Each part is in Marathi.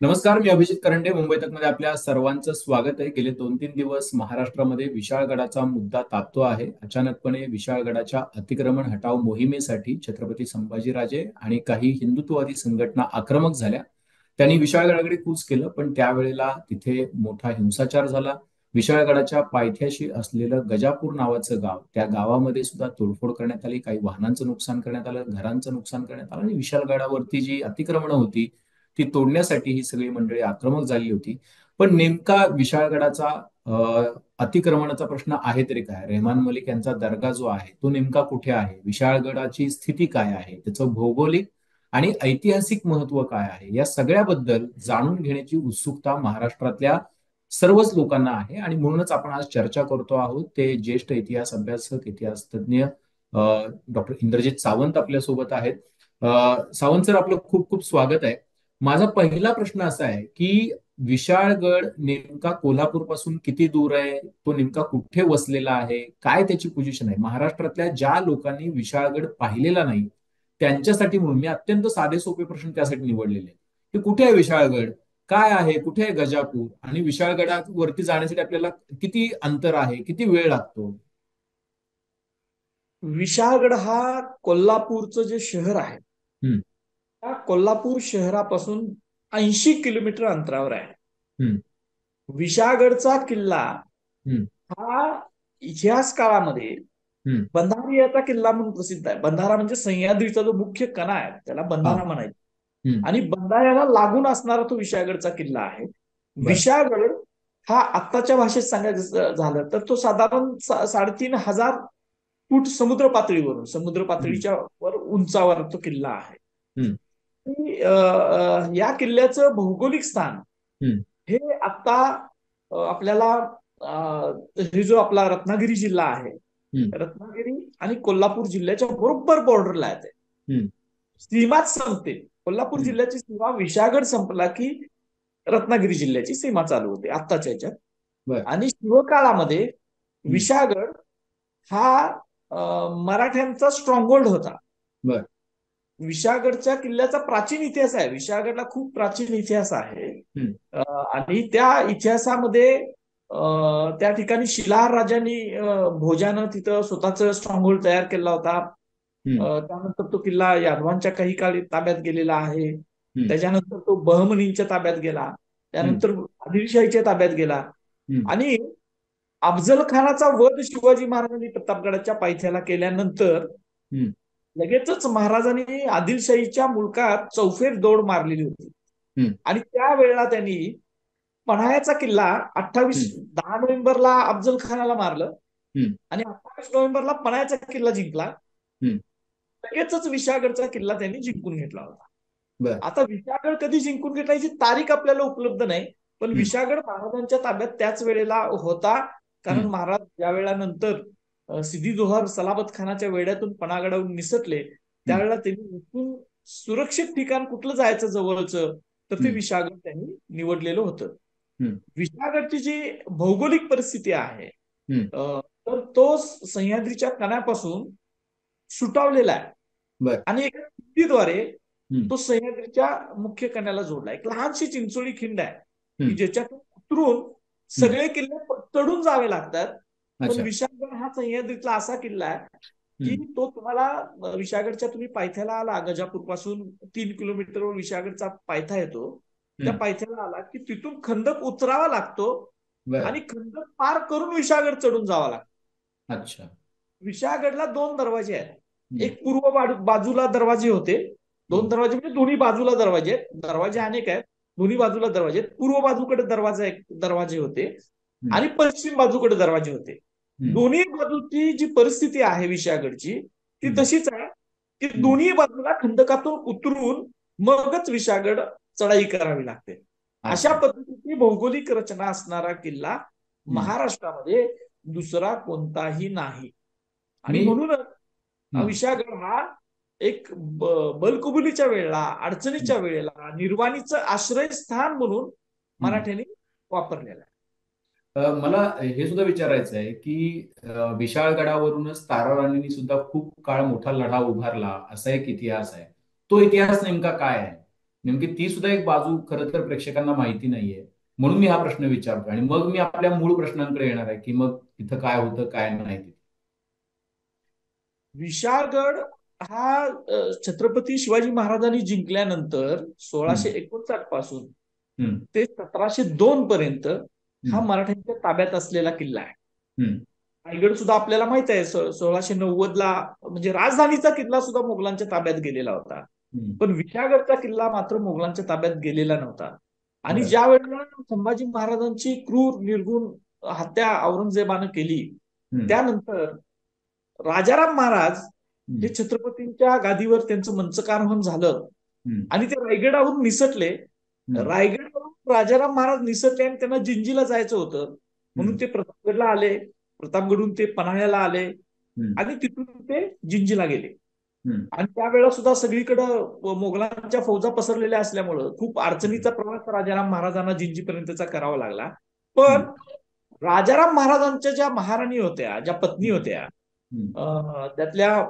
नमस्कार, मी अभिजित करंडे. मुंबई तकमध्ये आपल्या सर्वांचं स्वागत आहे. गेले 2-3 दिवस महाराष्ट्रामध्ये विशाळगडाचा मुद्दा तापतो आहे. अचानकपणे विशाळगडाच्या अतिक्रमण हटाव मोहिमेसाठी छत्रपती संभाजीराजे आणि काही हिंदुत्ववादी संघटना आक्रमक झाल्या. त्यांनी विशाळगडाकडे कूच केलं, पण त्यावेळेला तिथे मोठा हिंसाचार झाला. विशाळगडाच्या पायथ्याशी असलेलं गजापूर नावाचं गाव, त्या गावामध्ये सुद्धा तोडफोड करण्यात आली. काही वाहनांचं नुकसान करण्यात आलं, घरांचं नुकसान करण्यात आलं आणि विशाळगडावरती जी अतिक्रमणं होती ती तोडण्यासाठी ही सगळी मंडळी आक्रमक झाली होती. पण नेमका विशाळगडाचा अतिक्रमणाचा प्रश्न आहे तरी काय? रेहमान मलिक यांचा दर्गा जो आहे तो नेमका कुठे आहे? विशाळगडाची स्थिती काय आहे? त्याचं भौगोलिक आणि ऐतिहासिक महत्व काय आहे? या सगळ्याबद्दल जाणून घेण्याची उत्सुकता महाराष्ट्रातल्या सर्वच लोकांना आहे आणि म्हणूनच आपण आज चर्चा करतो आहोत. ते ज्येष्ठ इतिहास अभ्यासक, इतिहास तज्ज्ञ डॉक्टर इंद्रजित सावंत आपल्यासोबत आहेत. सावंत सर, आपलं खूप खूप स्वागत आहे. माझा पहिला प्रश्न असा आहे की विशाळगड नेमका कोल्हापूर पासून किती दूर आहे? तो नेमका कुठे वसलेला आहे? काय त्याची पोझिशन आहे? महाराष्ट्रातल्या ज्या लोकांनी विशाळगड पाहिलेला नाही त्यांच्यासाठी म्हणून मी अत्यंत साधे सोपे प्रश्न त्यासाठी निवडलेले आहेत की कुठे आहे विशाळगड, काय आहे, कुठे आहे गजापूर, आणि विशाळगडावरती जाण्यासाठी आपल्याला किती अंतर आहे, किती वेळ लागतो? विशाळगड हा कोल्हापूरचं जे शहर आहे हम्म. त्या कोल्हापूर शहरापासून 80 किलोमीटर अंतरावर आहे. हम्म. विशाळगडचा किल्ला हम्म. हा इतिहास काळामध्ये हम्म. बंधाऱ्याचा किल्ला म्हणून प्रसिद्ध आहे. बंधारा म्हणजे सह्याद्रीचा जो मुख्य कणा आहे त्याला हा. बंधारा म्हणायचं. हम्म. आणि बंधाऱ्याला लागून असणारा तो विशाळगडचा किल्ला आहे. बर. विशाळगड हा आत्ताच्या भाषेत सांगायचं झालं तर तो साधारण 3,500 फूट समुद्र हम्म. पातळीच्या वर उंचावर तो किल्ला आहे. हम्म. आणि, या किल्ल्याचं भौगोलिक स्थान हम्म. हे आता आपल्याला हे जो आपला रत्नागिरी जिल्हा आहे, हम्म. रत्नागिरी आणि कोल्हापूर जिल्ह्याच्या बरोबर बॉर्डरला आहे. हम्म. सीमाच संपते. कोल्हापूर हम्म. जिल्ह्याची सीमा विशाळगड संपला की रत्नागिरी जिल्ह्याची सीमा चालू होते आत्ताच्या ह्याच्यात. बर. आणि शिवकाळामध्ये हम्म. विशाळगड हा मराठ्यांचा स्ट्रॉंगहोल्ड होता. बर. विशाळगडच्या किल्ल्याचा प्राचीन इतिहास आहे. विशाळगडला खूप प्राचीन इतिहास आहे. हम्म. आणि त्या इतिहासामध्ये त्या ठिकाणी शिलाहार राजांनी भोजानं तिथं स्वतःच स्ट्रॉंगहोल्ड तयार केला होता. हम्म. त्यानंतर तो किल्ला यादवांच्या काही काळी ताब्यात गेलेला आहे. हम्म. त्याच्यानंतर तो बहमनींच्या ताब्यात गेला. हम्म. त्यानंतर आदिलशाहीच्या ताब्यात गेला. हम्म. आणि अफजल खानाचा वध शिवाजी महाराजांनी प्रतापगडाच्या पायथ्याला केल्यानंतर हम्म. लगेचच महाराजांनी आदिलशाहीच्या मुलकात चौफेर दौड मारलेली होती. हम्म. आणि त्यावेळेला त्यांनी पन्हाळ्याचा किल्ला 28 हम्म. 10 नोव्हेंबरला अफजल खानाला मारलं हम्म. आणि 28 नोव्हेंबरला पन्हाळ्याचा किल्ला जिंकला. हम्म. लगेचच विशाळगडचा किल्ला त्यांनी जिंकून घेतला होता. बर. आता विशाळगड कधी जिंकून घेतला याची तारीख आपल्याला उपलब्ध नाही. पण हम्म. विशाळगड महाराजांच्या ताब्यात त्याच वेळेला होता. कारण हम्म. महाराज ज्या वेळेला नंतर सिद्दी जोहर सलाबत खानाच्या वेढ्यातून पन्हागडावरून निसटले हम्म. त्यावेळेला त्यांनी इथून सुरक्षित ठिकाण कुठलं जायचं जवळचं तर ते हम्म. विशाळगड त्यांनी निवडलेलं होतं. हम्म. विशाळगडची जी भौगोलिक परिस्थिती आहे, हम्म. तर तो सह्याद्रीच्या कण्यापासून सुटावलेला आहे. बर. आणि एका खिंडीद्वारे हम्म. तो सह्याद्रीच्या मुख्य कण्याला जोडला. एक लहानशी चिंचोळी खिंड आहे की हम्म. ज्याच्यातून उतरून हम्म. सगळे किल्ले चढून जावे लागतात. पण अच्छा. विशाळगड हा सह्याद्रीतला असा किल्ला आहे की हम्म. तो तुम्हाला विशाळगडच्या तुम्ही पायथ्याला आला, गजापूर पासून 3 किलोमीटरवर विशाळगडचा पायथा येतो. त्या हम्म. पायथ्याला आला की तिथून खंदक उतरावा लागतो बर. आणि खंदक पार करून विशाळगड चढून जावा लागतो. अच्छा. विशाळगडला 2 दरवाजे आहेत. हम्म. एक पूर्व बाजूला दरवाजे होते. दोन हम्म. दरवाजे म्हणजे दोन्ही बाजूला दरवाजे आहेत. दरवाजे अनेक आहेत. दोन्ही बाजूला दरवाजे आहेत. पूर्व बाजूकडे दरवाजे होते हम्म. आणि पश्चिम बाजूकडे दरवाजे होते. हम्म. दोन्ही बाजूची जी परिस्थिती आहे विशाळगडची ती हम्म. तशीच आहे की हम्म. दोन्ही बाजूला खंदकातून उतरून मगच विशाळगड चढाई करावी लागते. अशा अच्छा. पद्धतीची भौगोलिक रचना असणारा किल्ला हम्म. महाराष्ट्रामध्ये दुसरा कोणताही नाही. आणि मी. म्हणूनच हम्म. विशाळगड हा एक बलकुबुलीच्या वेळेला, हम्म. अडचणीच्या वेळेला निर्वाणीचं आश्रयस्थान म्हणून हम्म. मराठ्यांनी वापरलेला आहे. मला हे सुद्धा विचारायचं आहे की विशाळगडावरूनच तारा राणींनी सुद्धा खूप काळ मोठा लढा उभारला, असा एक इतिहास आहे. तो इतिहास नेमका काय आहे? नेमकी ती सुद्धा एक बाजू खरं तर प्रेक्षकांना माहिती नाहीये. म्हणून मी हा प्रश्न विचारतो आणि मग मी आपल्या मूळ प्रश्नांकडे येणार आहे की मग तिथं काय होतं काय नाही तिथे. विशाळगड हा छत्रपती शिवाजी महाराजांनी जिंकल्यानंतर हम्म, 1659 पासून हम्म, ते 1702 पर्यंत हा हम्म, मराठ्यांच्या ताब्यात असलेला किल्ला आहे. हम्म, रायगड सुद्धा आपल्याला माहित आहे 1690 म्हणजे राजधानीचा किल्ला सुद्धा मोगलांच्या ताब्यात गेलेला होता. हम्म. पण विशाळगडचा किल्ला मात्र मोगलांच्या ताब्यात गेलेला नव्हता. आणि बरं. ज्या वेळेला संभाजी महाराजांची क्रूर निर्घुण हत्या औरंगजेबानं केली, हम्म, त्यानंतर राजाराम महाराज हे हम्म, छत्रपतींच्या गादीवर त्यांचं मंचकारोहण झालं हम्म, आणि ते रायगडावरून निसटले. हम्म, रायगडवरून राजाराम महाराज निसटले आणि त्यांना जिंजीला जायचं होतं. म्हणून हम्म, ते प्रतापगडला आले, प्रतापगडून ते पन्हाळ्याला आले हम्म, आणि तिथून ते जिंजीला गेले. हम्म, आणि त्यावेळेला सुद्धा सगळीकडं मोगलांच्या फौजा पसरलेल्या असल्यामुळं खूप अडचणीचा प्रवास राजाराम महाराजांना जिंजीपर्यंतचा करावा लागला. पण हम्म, राजाराम महाराजांच्या ज्या महाराणी होत्या, ज्या पत्नी हम्म, होत्या, हम्म, त्यातल्या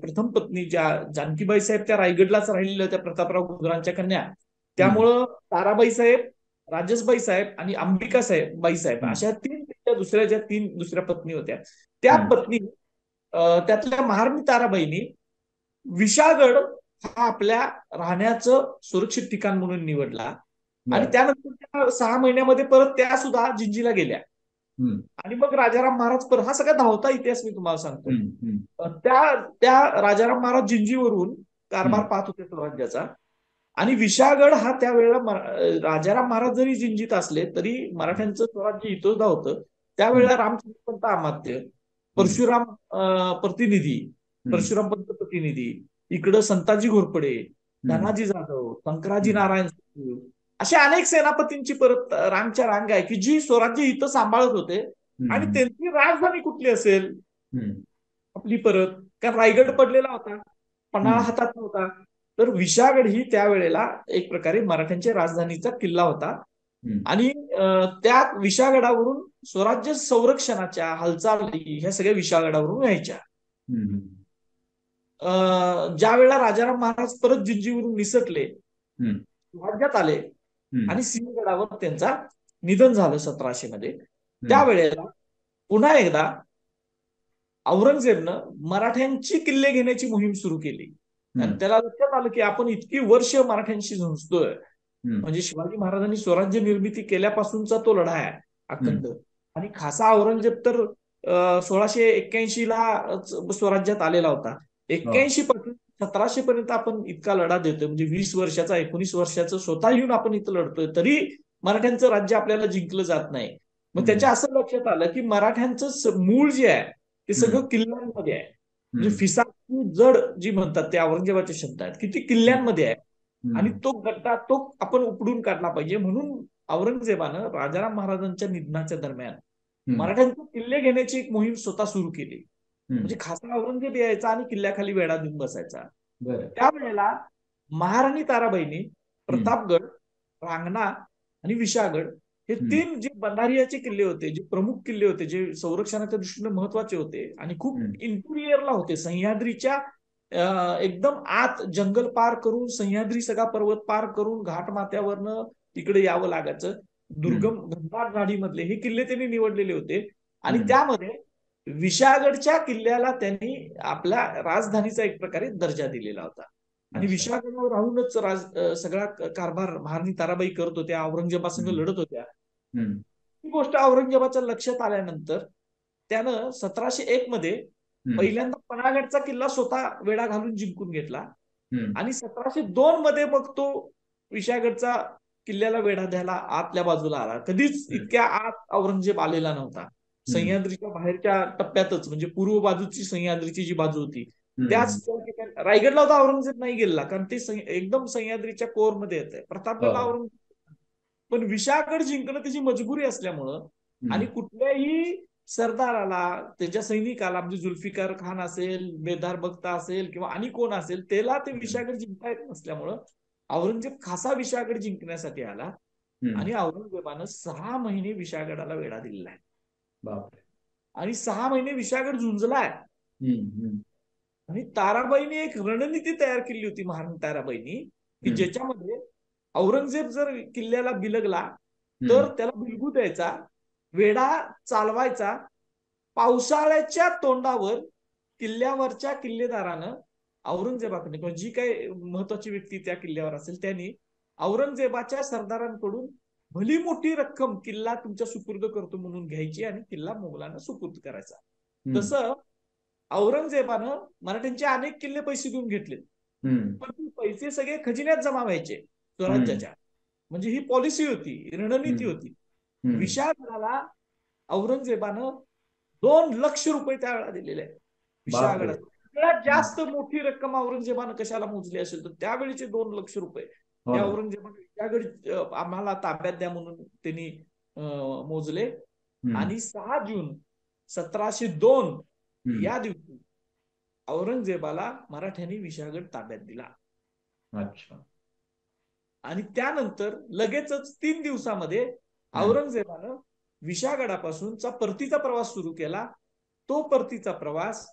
प्रथम पत्नी ज्या जानकीबाई साहेब त्या रायगडलाच राहिलेल्या होत्या, प्रतापराव गुजरांच्या कन्या. हम्म, त्यामुळं ताराबाई साहेब, राजसबाई साहेब आणि अंबिका साहेब बाई साहेब हम्म, अशा तीन दुसऱ्या पत्नी होत्या. त्या हम्म, पत्नी त्यातल्या महाराणी ताराबाईंनी विशाळगड हा आपल्या राहण्याचं सुरक्षित ठिकाण म्हणून निवडला. आणि बरं. त्यानंतर त्या 6 महिन्यामध्ये परत त्या सुद्धा जिंजीला गेल्या. हम्म, आणि मग राजाराम महाराज परत, हा सगळा धावता इतिहास मी तुम्हाला सांगतो. हम्म, हम्म, त्या त्या राजाराम महाराज जिंजीवरून कारभार हम्म, पाहत होते स्वराज्याचा. आणि विशाळगड हा त्यावेळेला राजाराम महाराज जरी जिंजीत असले तरी मराठ्यांचं स्वराज्य इतोदा होतं. हम्म, त्यावेळेला रामचंद्रपंत अमात्य, हम्म, परशुराम प्रतिनिधी, हम्म, परशुराम पंत प्रतिनिधी, इकडं संताजी घोरपडे, हम्म, धनाजी जाधव, शंकराजी हम्म, नारायण सिंह, अशा अनेक सेनापतींची परत रांगच्या रांग आहे की जी स्वराज्य इथं सांभाळत होते. आणि हम्म, त्यांची राजधानी कुठली असेल हम्म, आपली परत, कारण रायगड पडलेला होता, पन्हाळा हम्म, हातात नव्हता. तर विशाळगड ही त्यावेळेला एक प्रकारे मराठ्यांच्या राजधानीचा किल्ला होता. हम्म, आणि त्या विशाळगडावरून स्वराज्य संरक्षणाच्या हालचाली ह्या सगळ्या विशाळगडावरून व्हायच्या. हम्म, ज्या वेळेला राजाराम महाराज परत जिंजीवरून निसटले, हम्म, राज्यात आले हम्म, आणि सिंहगडावर त्यांचा निधन झालं 1700 मध्ये. हम्म, त्यावेळेला पुन्हा एकदा औरंगजेबनं मराठ्यांची किल्ले घेण्याची मोहीम सुरू केली. आणि हम्म, त्याला लक्षात आलं की आपण इतकी वर्ष मराठ्यांशी झुंजतोय, हम्म, म्हणजे शिवाजी महाराजांनी स्वराज्य निर्मिती केल्यापासूनचा तो लढा आहे हम्म, अखंड. आणि खासा औरंगजेब तर 1681ला स्वराज्यात आलेला होता. हो. 81 पासून 1700 पर्यंत आपण इतका लढा देतोय, म्हणजे 20 वर्षाचा, 19 वर्षाचं स्वतः येऊन आपण इथं लढतोय, तरी मराठ्यांचं राज्य आपल्याला जिंकलं जात नाही. मग हम्म, त्याच्या असं लक्षात आलं की मराठ्यांचं मूळ जे आहे ते हम्म, सगळं किल्ल्यांमध्ये आहे. म्हणजे हम्म, फिसाची जड जी म्हणतात ते औरंगजेबाचे शब्द आहेत की ती हम्म, किल्ल्यांमध्ये आहे. आणि हम्म, तो गड्डा तो आपण उपडून काढला पाहिजे. म्हणून औरंगजेबानं राजाराम महाराजांच्या निधनाच्या दरम्यान हम्म, मराठ्यांचे किल्ले घेण्याची एक मोहीम स्वतः सुरू केली. हम्म. म्हणजे खासा औरंगजेब यायचा आणि किल्ल्याखाली वेढा देऊन बसायचा. बरं. त्यावेळेला महाराणी ताराबाईंनी हम्म, प्रतापगड, रांगणा आणि विशाळगड हे हम्म, तीन जे बंधारियाचे किल्ले होते, जे प्रमुख किल्ले होते, जे संरक्षणाच्या दृष्टीने महत्वाचे होते आणि खूप हम्म, इंटिरियरला होते, सह्याद्रीच्या एकदम आत जंगल पार करून, सह्याद्री सगळा पर्वत पार करून घाट माथ्यावरनं तिकडे यावं लागायचं. हम्म, दुर्गम घनदाट झाडीमधले हे किल्ले त्यांनी निवडलेले होते. आणि हम्म. त्यामध्ये विशाळगडच्या किल्ल्याला त्यांनी आपल्या राजधानीचा एक प्रकारे दर्जा दिलेला होता. आणि अच्छा. विशाळगडावर राहूनच सगळा कारभार महाराणी ताराबाई करत होत्या, औरंगजेबासंग हम्म, लढत होत्या. हम्म, ही गोष्ट औरंगजेबाच्या लक्षात आल्यानंतर त्यानं 1701 मध्ये हम्म, पहिल्यांदा पन्हाळगडचा किल्ला स्वतः वेढा घालून जिंकून घेतला. हम्म, आणि 1702 मध्ये मग तो विशाळगडचा किल्ल्याला वेढा द्यायला आतल्या बाजूला आला. कधीच हम्म, इतक्या आत औरंगजेब आलेला नव्हता. हम्म, सह्याद्रीच्या बाहेरच्या टप्प्यातच, म्हणजे पूर्व बाजूची सह्याद्रीची जी बाजू होती त्याच हम्म. ठिकाणी रायगडला होता औरंगजेब नाही गेला, कारण ते एकदम सह्याद्रीच्या कोरमध्ये येते. हो. प्रतापगडला औरंगजेब, पण विशाळगड जिंकणं त्याची मजबुरी असल्यामुळं आणि हम्म, कुठल्याही सरदाराला, त्याच्या सैनिकाला, म्हणजे जुल्फिकार खान असेल, बेदार बख्ता असेल किंवा आणि कोण असेल, त्याला ते हम्म, विशाळगड जिंकता येत नसल्यामुळं औरंगजेब खासा विशाळगड जिंकण्यासाठी आला. हम्म. आणि औरंगजेबानं 6 महिने विशाळगडाला वेढा दिलेला आहे. बापरे. आणि 6 महिने विशाळगड झुंजलाय. हम्म, हम्म, आणि ताराबाईने एक रणनीती तयार केली होती, महाराणी ताराबाईंनी, की ज्याच्यामध्ये औरंगजेब जर किल्ल्याला बिलगला तर त्याला बिलगू द्यायचा, वेढा चालवायचा. पावसाळ्याच्या तोंडावर किल्ल्यावरच्या किल्लेदारानं औरंगजेबाकडे किंवा जी काही महत्वाची व्यक्ती त्या किल्ल्यावर असेल त्यांनी औरंगजेबाच्या सरदारांकडून भली मोठी रक्कम किल्ला तुमच्या सुपूर्द करतो म्हणून घ्यायची आणि किल्ला मोगलांना सुपूर्द करायचा. तसं औरंगजेबानं मराठ्यांचे अनेक किल्ले पैसे देऊन घेतले, पण ते पैसे सगळे खजिन्यात जमा व्हायचे स्वराज्याच्या. म्हणजे ही पॉलिसी होती, रणनीती होती. विशाळगडाला औरंगजेबानं 2 लाख रुपये त्यावेळेला दिलेले आहेत. विशाळगडात सगळ्यात जास्त मोठी रक्कम औरंगजेबानं कशाला मोजली असेल तर त्यावेळीचे 2 लाख रुपये हे औरंगजेबाने विशाळगड आम्हाला ताब्यात द्या म्हणून त्यांनी मोजले. आणि 6 जून 1702 या दिवशी औरंगजेबाला मराठ्यांनी विशाळगड ताब्यात दिला. अच्छा. आणि त्यानंतर लगेचच 3 दिवसामध्ये औरंगजेबानं विशाळगडापासूनचा परतीचा प्रवास सुरू केला. तो परतीचा प्रवास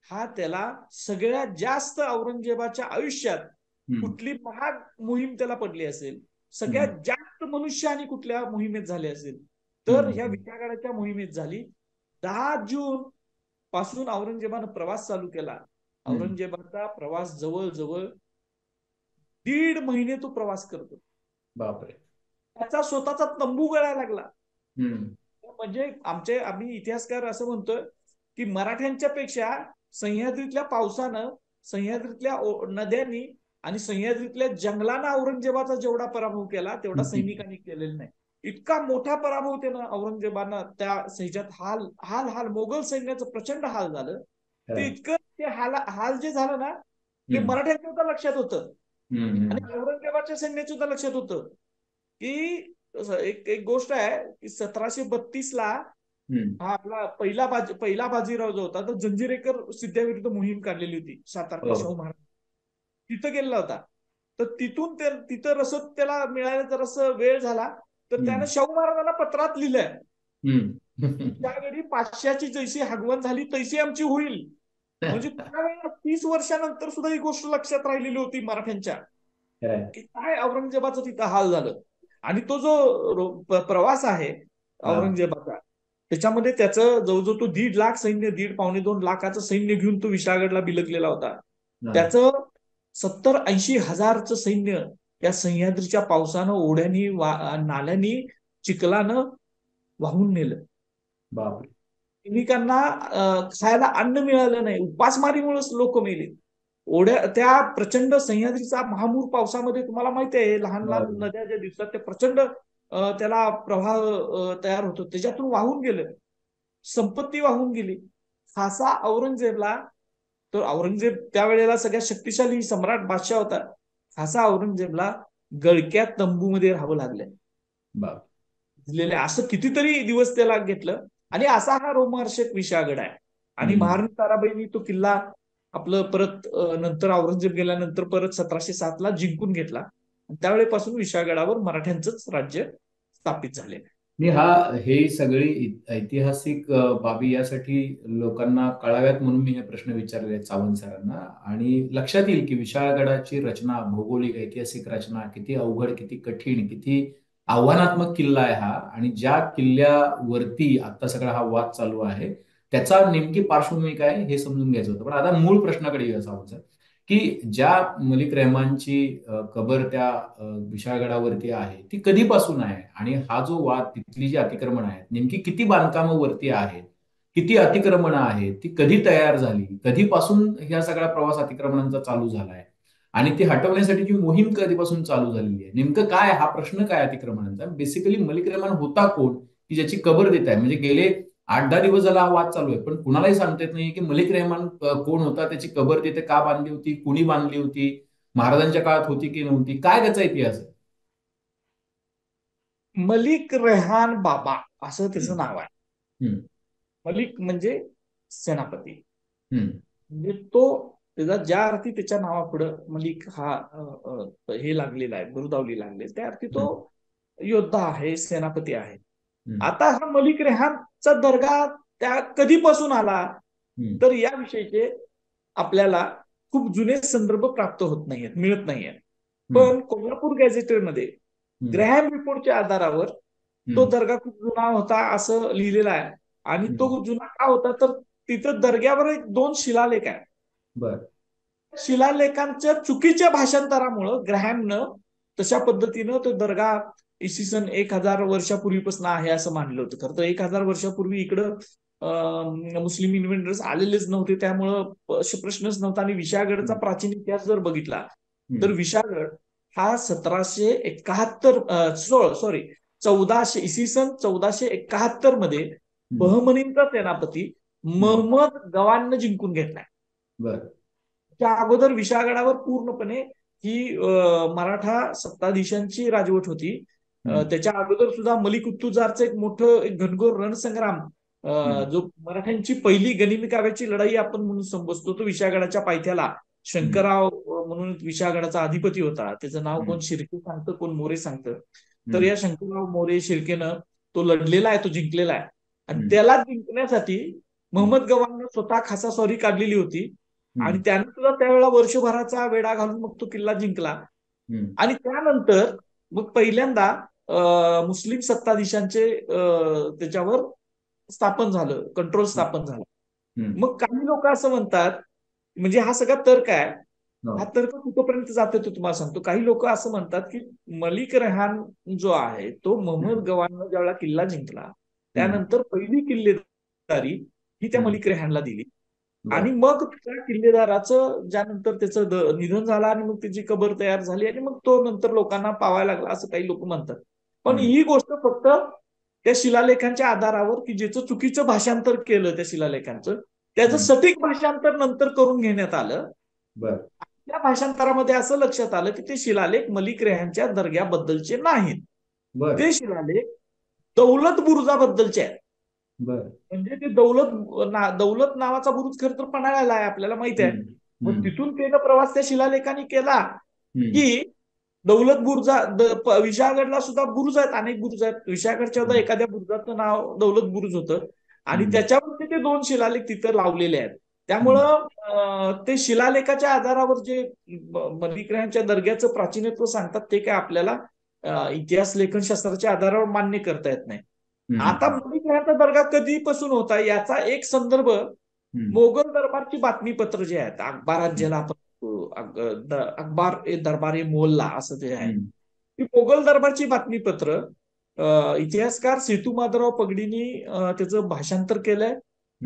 हा त्याला सगळ्यात जास्त औरंगजेबाच्या आयुष्यात कुठली महाग मोहीम त्याला पडली असेल, सगळ्यात जास्त मनुष्यहानी कुठल्या मोहिमेत झाली असेल तर ह्या विशाळगडाच्या मोहिमेत झाली. 10 जून पासून औरंगजेबानं प्रवास चालू केला. औरंगजेबाचा प्रवास जवळजवळ 1.5 महिने तो प्रवास करतो. बापरे. त्याचा स्वतःचा तंबू गळायला लागला. म्हणजे आम्ही इतिहासकार असं म्हणतोय की मराठ्यांच्या पेक्षा सह्याद्रीतल्या पावसानं, सह्याद्रीतल्या नद्यांनी आणि सह्याद्रीतल्या जंगलानं औरंगजेबाचा जेवढा पराभव केला तेवढा सैनिकांनी केलेला नाही. इतका मोठा पराभव त्यानं औरंगजेबानं त्या सह्यात हाल हाल हाल मोगल सैन्याचं प्रचंड हाल झालं. ते इतकं ते हाल जे झालं ना ते मराठ्यांच्या सुद्धा लक्षात होतं आणि औरंगजेबाच्या सैन्याच्या सुद्धा लक्षात होतं की एक गोष्ट आहे की 1732 हा आपला पहिला बाजीराव जो होता तो जंजिरेकर सिद्ध्याविरुद्ध मोहीम काढलेली होती सातारला शाहू महाराज तिथं गेलेला होता. तर तिथं रसद त्याला मिळायला जरासं वेळ झाला तर त्यानं शाहू महाराजांना पत्रात लिहिलंय त्यावेळी पाचशाची जैसी हगवण झाली तैसी आमची होईल. म्हणजे त्यावेळेला 30 वर्षानंतर सुद्धा ही गोष्ट लक्षात राहिलेली होती मराठ्यांच्या की काय औरंगजेबाचं तिथं हाल झालं. आणि तो जो प्रवास आहे औरंगजेबाचा त्याच्यामध्ये त्याचं जवळजवळ तो 1.5 लाख सैन्य, 1.5-1.25 लाखाचं सैन्य घेऊन तो विशाळगडला बिलगलेला होता. त्याचं 70-80 हजारचं सैन्य या सह्याद्रीच्या पावसानं, ओढ्यांनी, नाल्यांनी, चिखलानं वाहून नेलं. बापरे. सैनिकांना खायला अन्न मिळालं नाही, उपासमारीमुळे लोक मेले. त्या प्रचंड सह्याद्रीचा महापूर पावसामध्ये तुम्हाला माहिती आहे लहान लहान नद्या ज्या दिसतात ते प्रचंड त्याला प्रवाह तयार होतो त्याच्यातून वाहून गेलं, संपत्ती वाहून गेली. खासा औरंगजेबला, तर औरंगजेब त्यावेळेला सगळ्यात शक्तिशाली सम्राट बादशाह होता, खासा औरंगजेबला गळक्या तंबूमध्ये राहावं लागलं. असं कितीतरी दिवस त्याला घेतलं. आणि असा हा रोमहर्षक विशाळगड आहे. आणि महाराणी ताराबाईंनी तो किल्ला आपलं परत नंतर औरंगजेब गेल्यानंतर परत 1707 जिंकून घेतला. त्यावेळेपासून विशाळगडावर मराठ्यांचंच राज्य स्थापित झाले. मी हे सगळी ऐतिहासिक बाबी यासाठी लोकांना कळाव्यात म्हणून मी हे प्रश्न विचारले आहेत सावंत सरांना. आणि लक्षात येईल की विशाळगडाची रचना, भौगोलिक ऐतिहासिक रचना किती अवघड, किती कठीण, किती आव्हानात्मक किल्ला आहे हा. आणि ज्या किल्ल्यावरती आता सगळा हा वाद चालू आहे त्याचा नेमकी पार्श्वभूमी काय हे समजून घ्यायचं होतं. पण आता मूळ प्रश्नाकडे येऊया सावंत सर, की ज्या मलिक रेहमानची कबर त्या विशाळगडावरती आहे ती कधीपासून आहे आणि हा जो वाद, तिथली जी अतिक्रमण आहेत नेमकी किती बांधकामं वरती आहेत, किती अतिक्रमणं आहेत, ती कधी तयार झाली, कधीपासून ह्या सगळा प्रवास अतिक्रमणांचा चालू झालाय आणि ती हटवण्यासाठीची मोहीम कधीपासून चालू झालेली आहे, नेमकं काय हा प्रश्न काय अतिक्रमणांचा. बेसिकली मलिक रेहमान होता कोण की ज्याची कबर देत आहे. म्हणजे गेले 8-10 दिवस झाला हा वाद चालू आहे पण कुणालाही सांगता येत नाही की मलिक रेहमान कोण होता, त्याची कबर तिथे का बांधली होती, कुणी बांधली होती, महाराजांच्या काळात होती की नव्हती, काय त्याचा इतिहास आहे. मलिक रेहान बाबा असं त्याचं नाव आहे. मलिक म्हणजे सेनापती. म्हणजे तो त्याचा ज्या अर्थी त्याच्या नावापुढं मलिक हा हे लागलेला आहे, बिरुदावली लागले, त्या अर्थी तो योद्धा आहे, सेनापती आहे. आता हा मलिक रेहानचा दर्गा त्या कधीपासून आला तर याविषयीचे आपल्याला खूप जुने संदर्भ प्राप्त होत नाहीयेत, मिळत नाहीयेत. पण कोल्हापूर गॅझेटमध्ये ग्रॅहम रिपोर्टच्या आधारावर तो दर्गा खूप जुना होता असं लिहिलेला आहे. आणि तो जुना का होता तर तिथं दर्ग्यावर एक 2 शिलालेख आहे. बर. शिलालेखांच्या चुकीच्या भाषांतरामुळं ग्रॅहमनं तशा पद्धतीनं तो दर्गा इसवी सन 1000 वर्षापूर्वीपासून आहे असं मानलं होतं. खरं तर 1000 वर्षापूर्वी इकडं मुस्लिम इन्व्हेडर्स आलेलेच नव्हते, त्यामुळं प्रश्नच नव्हता. आणि विशाळगडचा प्राचीन इतिहास जर बघितला तर विशाळगड हा 1771 सॉरी 1400 इसवी सन 1471 मध्ये बहमनींचा सेनापती महमद गवाननं जिंकून घेतलाय. बर. त्या अगोदर विशाळगडावर पूर्णपणे ही मराठा सत्ताधीशांची राजवट होती. त्याच्या अगोदर सुद्धा मलिक उत्तुजारचं एक मोठं एक घनघोर रणसंग्राम, जो मराठ्यांची पहिली गनिमी काव्याची लढाई आपण म्हणून समजतो, तो विशाळगडाच्या पायथ्याला शंकरराव म्हणून विशाळगडाचा अधिपती होता. त्याचं नाव कोण शिर्के सांगतं, कोण मोरे सांगतं. तर या शंकरराव मोरे शिर्केनं तो लढलेला आहे, तो जिंकलेला आहे. आणि त्याला जिंकण्यासाठी महमद गवाननं स्वतः खासा स्वारी काढलेली होती. आणि त्याने सुद्धा त्यावेळेला वर्षभराचा वेढा घालून मग तो किल्ला जिंकला. आणि त्यानंतर मग पहिल्यांदा मुस्लिम सत्ताधीशांचे त्याच्यावर स्थापन झालं, कंट्रोल स्थापन झालं. मग काही लोक असं म्हणतात, म्हणजे हा सगळा तर्क आहे. हा तर्क कुठपर्यंत जातो तो तुम्हाला सांगतो. काही लोक असं म्हणतात की मलिक रेहान जो आहे तो महमद गवाननं ज्यावेळेला किल्ला जिंकला त्यानंतर पहिली किल्लेदारी ही त्या मलिक रेहानला दिली. आणि मग त्या किल्लेदाराचं ज्यानंतर त्याचं निधन झालं आणि मग त्याची कबर तयार झाली आणि मग तो नंतर लोकांना पावायला लागला असं काही लोक म्हणतात. पण ही गोष्ट फक्त त्या शिलालेखांच्या आधारावर की ज्याचं चुकीचं भाषांतर केलं त्या शिलालेखांचं, त्याचं सटीक भाषांतर नंतर करून घेण्यात आलं. त्या भाषांतरामध्ये असं लक्षात आलं की ते शिलालेख मलिक रेहानच्या दर्ग्याबद्दलचे नाहीत. ते शिलालेख दौलत बुरुजाबद्दलचे आहेत. म्हणजे ते दौलत नावाचा बुरुज खरं तर पन्हाळ्याला आहे, आपल्याला माहिती आहे. मग तिथून त्यानं प्रवास त्या शिलालेखाने केला की दौलत बुरुजा विशाळगडला सुद्धा बुरुज आहेत, अनेक बुरुज आहेत. विशाळगडच्या सुद्धा एखाद्या बुरुजाचं नाव दौलत बुरुज होतं आणि त्याच्यावरती ते 2 शिलालेख तिथं लावलेले आहेत. त्यामुळं ते शिलालेखाच्या आधारावर जे मलिक रेहानच्या दर्ग्याचं प्राचीनत्व सांगतात ते काय आपल्याला इतिहास लेखनशास्त्राच्या आधारावर मान्य करता येत नाही. आता मलिक रेहानचा दर्गा कधीपासून होता याचा एक संदर्भ मोगल दरबारची बातमीपत्र जे आहेत, अखबारात ज्याला आपण अखबार दरबार मोहल्ला असं ते आहे, ती मोगल दरबारची बातमीपत्र इतिहासकार सेतू माधवराव पगडींनी त्याचं भाषांतर केलंय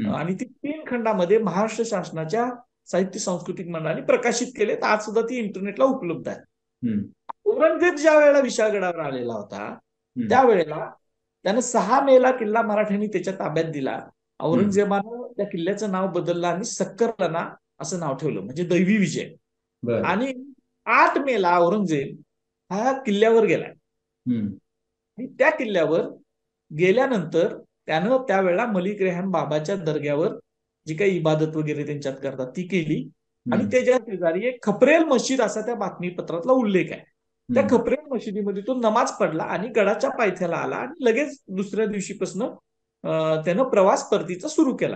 आणि ती 3 खंडामध्ये महाराष्ट्र शासनाच्या साहित्य सांस्कृतिक मंडळाने प्रकाशित केले. आज सुद्धा ती इंटरनेटला उपलब्ध आहे. औरंगजेब ज्या वेळेला विशाळगडावर आलेला होता त्यावेळेला त्यानं 6 मेला किल्ला मराठ्यांनी त्याच्या ताब्यात दिला. औरंगजेबानं त्या किल्ल्याचं नाव बदललं आणि सक्करलना असं नाव ठेवलं, म्हणजे दैवी विजय. आणि 8 मेला औरंगजेब हा किल्ल्यावर गेलाय. आणि त्या किल्ल्यावर गेल्यानंतर त्यानं त्यावेळेला मलिक रेहान बाबाच्या दर्ग्यावर जी काही इबादत वगैरे त्यांच्यात करतात ती केली. आणि त्याच्या शेजारी एक खपरेल मशीद असा त्या बातमीपत्रातला उल्लेख आहे. त्या खपरेल मशिदीमध्ये तो नमाज पडला आणि गडाच्या पायथ्याला आला आणि लगेच दुसऱ्या दिवशीपासून त्यानं प्रवास परतीचा सुरू केला.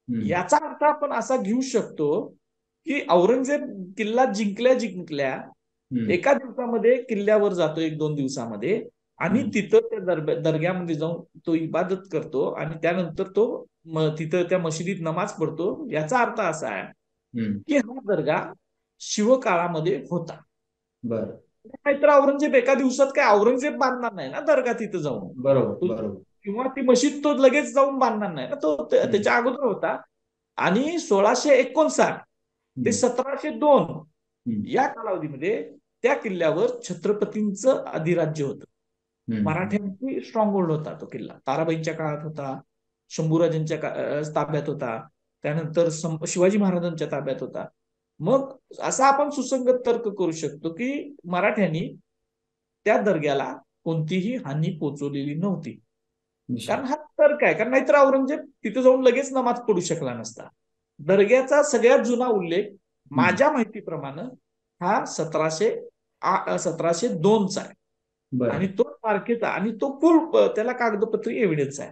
याचा अर्थ आपण असा घेऊ शकतो की औरंगजेब किल्ला जिंकल्या एका दिवसामध्ये किल्ल्यावर जातो, 1-2 दिवसामध्ये, आणि तिथं त्या दर्ग्यामध्ये जाऊन तो इबादत करतो आणि त्यानंतर तो तिथं त्या मशिदीत नमाज पडतो. याचा अर्थ असा आहे की हा दर्गा शिवकाळामध्ये होता. नाहीतर औरंगजेब एका दिवसात काय औरंगजेब बांधणार नाही ना दर्गा तिथं जाऊन, बरोबर, किंवा ती मशीद तो लगेच जाऊन बांधणार नाही ना, तो त्याच्या अगोदर होता. आणि 1659 ते 1702 या कालावधीमध्ये त्या किल्ल्यावर छत्रपतींचं अधिराज्य होतं. मराठ्यांची स्ट्रॉंग होल्ड होता तो किल्ला. ताराबाईंच्या काळात होता, शंभूराजांच्या ताब्यात होता, त्यानंतर शिवाजी महाराजांच्या ताब्यात होता. मग असा आपण सुसंगत तर्क करू शकतो की मराठ्यांनी त्या दर्ग्याला कोणतीही हानी पोचवलेली नव्हती. कारण हा तर्क आहे, कारण नाहीतर औरंगजेब तिथे जाऊन लगेच नमाज पडू शकला नसता. दर्ग्याचा सगळ्यात जुना उल्लेख माझ्या माहितीप्रमाणे हा 1702चा आहे. आणि तो तारखेचा आणि तो फुल त्याला कागदपत्री एव्हिडन्स आहे.